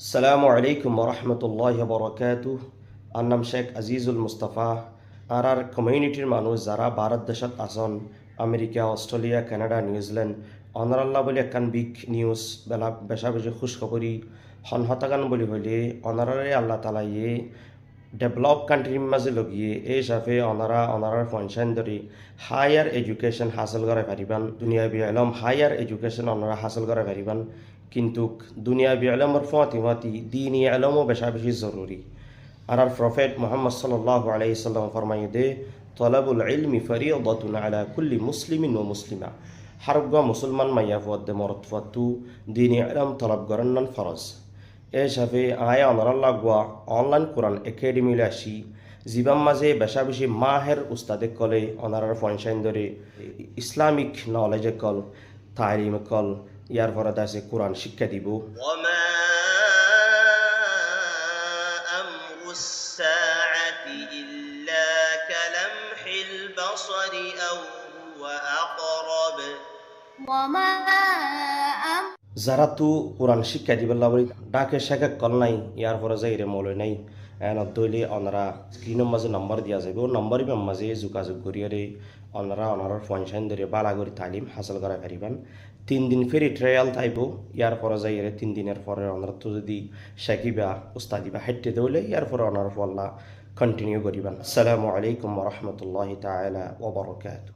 আসসালামু আলাইকুম রহমতুল্লাহ বরকাতু। আর নাম শেখ আজিজুল মুস্তাফা। আর কমিউনিটির মানুষ যারা ভারত দেশত আছেন, আমেরিকা, অস্ট্রেলিয়া, কানাডা, নিউজিল্যান্ড, অনারাল্লাহ বলে একখান বিগ নিউজ বেলা বেশা বেশি খুশখবরি হতাগান বলি হইলে অনারারে আল্লাহ তালা ইয়ে ডেভেলপ কান্ট্রির মাঝে লগিয়ে এই হিসাবে অনারার পয়সান ধরে হায়ার এডুকেশন হাসিল করে পারিবান, দুনিয়াবি আলম হায়ার এডুকেশন অনারা হাসিল করে পারিবান। কিন্তু দুনিয়াবি আলমর ফাঁতি দিনী আলমও বেশা বেশি জরুরি। আর প্রফেট মোহাম্মদ সাল্লাল্লাহু আলাইহি সাল্লাম ফরমাইয়ে দে তলাবুল ইলমি ফরিয়দাতুন আলা কুল্লি মুসলিমিন ও মুসলিমা। হারগা মুসলমান মাইয়া ফুয়াদ্দে মরত ফুয়াতু দিনী আলম তলব গরন্নান ফরজ। এ হিসাবে আয় অনারাল্লাহ গুয়া অনলাইন কোরআন একাডেমিলে আসি জীবাম মাঝে বেশা বেশি মাহের উস্তাদে কলে অনারার ফনসাইন ধরে ইসলামিক নলেজে কল তালিমে কল ইয়ার পরে আছে কোরআন শিক্ষা দিব। যারা তো কোরআন শিক্ষা দিবেল্লা বলি ডাকে শেখে কল নাই ইয়ার পরে যাই রে মৌলই নাই এন দইলে অনারা স্ক্রিনের মাঝে নম্বর দিয়া যাবে ও নম্বরই মাঝে যোগাযোগ করিয়ারে অনারার পয়সান ধরে বালা করে তালিম হাসিল করা পারিবেন। 3 দিন ফেরি ট্রায়াল থাইব, ইয়ার পরে যাই 3 দিনের পরে অনারা তো যদি শেখিবা উস্তাদিবা হাইটে দৌলে ইয়ার পরে অনার ফল্লা কন্টিনিউ করিবেন। আসসালামু আলাইকুম রহমতুল্লাহ তাআলা ওয়া বারাকাতুহু।